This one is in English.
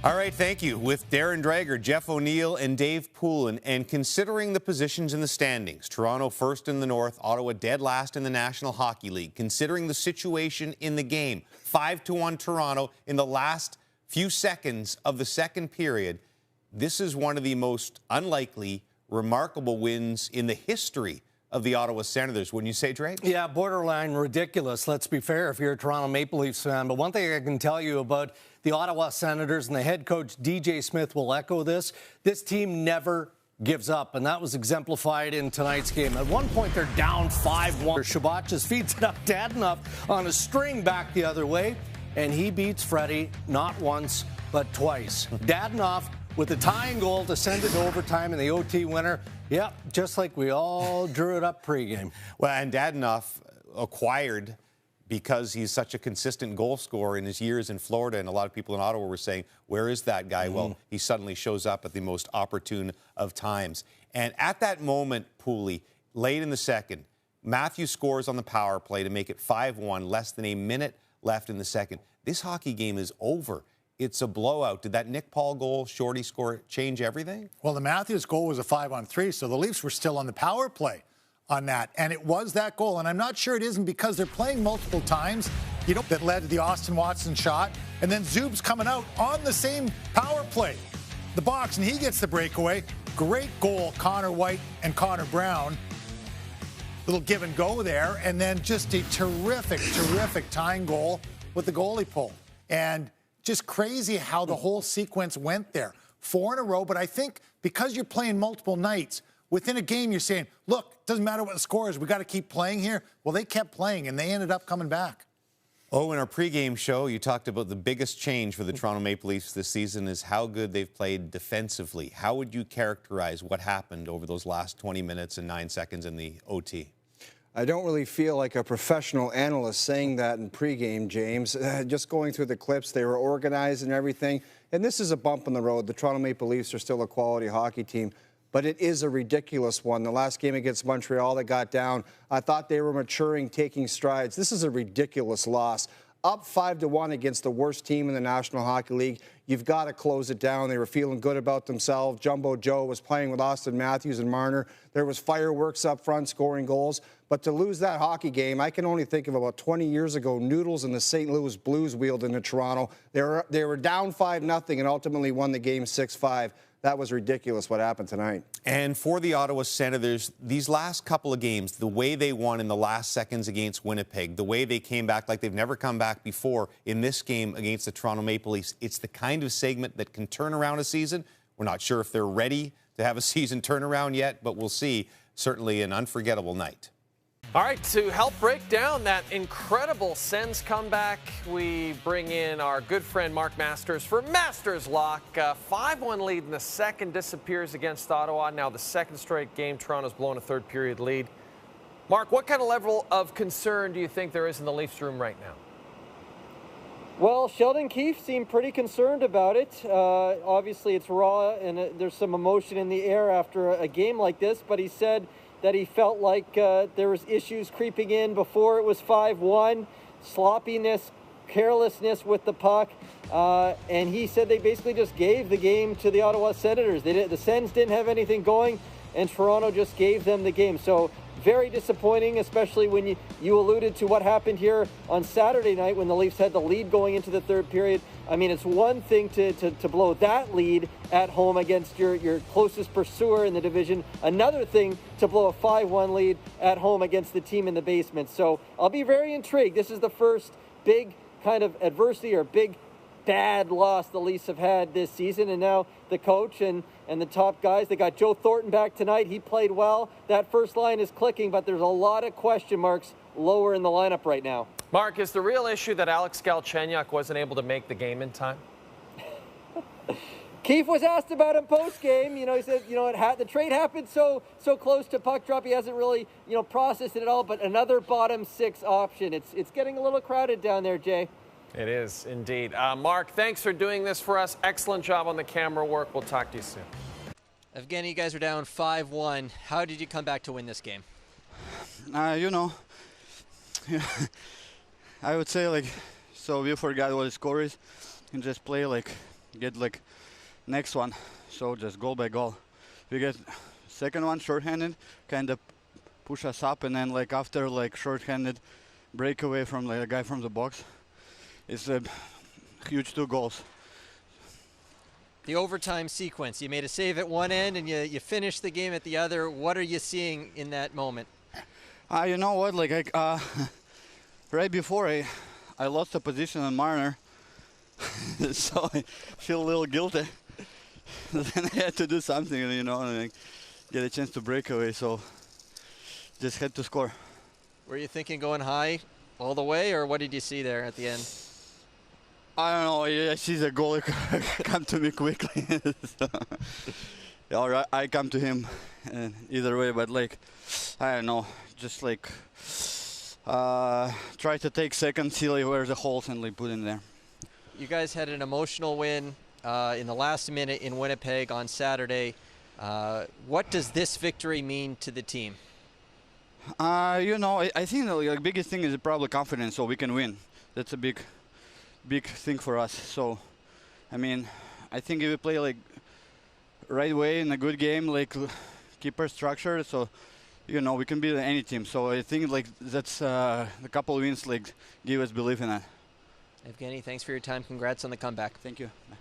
All right, thank you. With Darren Drager, Jeff O'Neill, and Dave Poulin. And considering the positions in the standings, Toronto first in the North, Ottawa dead last in the National Hockey League. Considering the situation in the game, 5-1 Toronto in the last few seconds of the second period, this is one of the most unlikely, remarkable wins in the history of the Ottawa Senators. Wouldn't you say, Drake? Yeah, borderline ridiculous, let's be fair, if you're a Toronto Maple Leafs fan. But one thing I can tell you about the Ottawa Senators, and the head coach, DJ Smith, will echo this. This team never gives up, and that was exemplified in tonight's game. At one point, they're down 5-1. Shabbat just feeds it up Dadonov on a string back the other way, and he beats Freddie not once, but twice. Dadonov with the tying goal to send it to overtime in the OT winner. Yeah, just like we all drew it up pregame. Well, and Dadonov acquired, because he's such a consistent goal scorer in his years in Florida, and a lot of people in Ottawa were saying, where is that guy? Well, he suddenly shows up at the most opportune of times. And at that moment, Pooley, late in the second, Matthews scores on the power play to make it 5-1, less than a minute left in the second. This hockey game is over. It's a blowout. Did that Nick Paul goal, Shorty score, change everything? Well, the Matthews goal was a 5-on-3, so the Leafs were still on the power play on that. And it was that goal. And I'm not sure it isn't because they're playing multiple times, you know, that led to the Austin Watson shot. And then Zub's coming out on the same power play, the box, and he gets the breakaway. Great goal, Connor White and Connor Brown. Little give and go there. And then just a terrific, terrific tying goal with the goalie pull. And just crazy how the whole sequence went there. 4 in a row, but I think because you're playing multiple nights, within a game you're saying, look, doesn't matter what the score is, we got to keep playing here. Well, they kept playing, and they ended up coming back. Oh, in our pregame show, you talked about the biggest change for the Toronto Maple Leafs this season is how good they've played defensively. How would you characterize what happened over those last 20 minutes and 9 seconds in the OT? I don't really feel like a professional analyst saying that in pregame, James. Just going through the clips, they were organized and everything. And this is a bump in the road. The Toronto Maple Leafs are still a quality hockey team, but it is a ridiculous one. The last game against Montreal, they got down. I thought they were maturing, taking strides. This is a ridiculous loss. Up 5-1 against the worst team in the National Hockey League. You've got to close it down. They were feeling good about themselves. Jumbo Joe was playing with Austin Matthews and Marner. There was fireworks up front, scoring goals. But to lose that hockey game, I can only think of about 20 years ago, Noodles and the St. Louis Blues wheeled into Toronto. They were down 5-0 and ultimately won the game 6-5. That was ridiculous what happened tonight. And for the Ottawa Senators, these last couple of games, the way they won in the last seconds against Winnipeg, the way they came back like they've never come back before in this game against the Toronto Maple Leafs, it's the kind of segment that can turn around a season. We're not sure if they're ready to have a season turnaround yet, but we'll see. Certainly an unforgettable night. All right, to help break down that incredible Sens comeback, we bring in our good friend Mark Masters for Masters Lock. 5-1 lead in the second disappears against Ottawa. Now the second straight game, Toronto's blown a third period lead. Mark, what kind of level of concern do you think there is in the Leafs room right now? Well, Sheldon Keefe seemed pretty concerned about it. Obviously, it's raw and there's some emotion in the air after a game like this, but he said that he felt like there was issues creeping in before it was 5-1, sloppiness, carelessness with the puck, and he said they basically just gave the game to the Ottawa Senators. The Sens didn't have anything going, and Toronto just gave them the game. So very disappointing, especially when you alluded to what happened here on Saturday night when the Leafs had the lead going into the third period. I mean, it's one thing to blow that lead at home against your closest pursuer in the division. Another thing to blow a 5-1 lead at home against the team in the basement. So I'll be very intrigued. This is the first big kind of adversity or big bad loss the Leafs have had this season. And now the coach and the top guys, they got Joe Thornton back tonight. He played well. That first line is clicking, but there's a lot of question marks lower in the lineup right now. Mark, is the real issue that Alex Galchenyuk wasn't able to make the game in time? Keefe was asked about him post-game. He said, the trade happened so close to puck drop. He hasn't really, processed it at all. But another bottom six option. It's getting a little crowded down there, Jay. It is indeed. Mark, thanks for doing this for us. Excellent job on the camera work. We'll talk to you soon. Evgeny, you guys are down 5-1. How did you come back to win this game? I would say, so we forgot what the score is and just play, get like next one. So just goal by goal. We get second one shorthanded, kind of push us up, and then like after like shorthanded breakaway from like a guy from the box, it's a huge 2 goals. The overtime sequence, you made a save at one end and you finished the game at the other. What are you seeing in that moment? You know what, like right before I lost the position on Marner, so I feel a little guilty. Then I had to do something, you know, and like, get a chance to break away, so just had to score. Were you thinking going high all the way, or what did you see there at the end? I don't know, I see the goalie come to me quickly. So, all right, I come to him either way, but like, I don't know, just like try to take second, see like, where the holes and like put in there. You guys had an emotional win in the last minute in Winnipeg on Saturday. What does this victory mean to the team? You know, I think the biggest thing is probably confidence, so we can win. That's a big thing for us. So, I mean, I think if we play like right way in a good game, like keep our structure, so you know we can beat any team. So I think like that's a couple of wins like give us belief in that. Evgenii, thanks for your time. Congrats on the comeback. Thank you. Bye.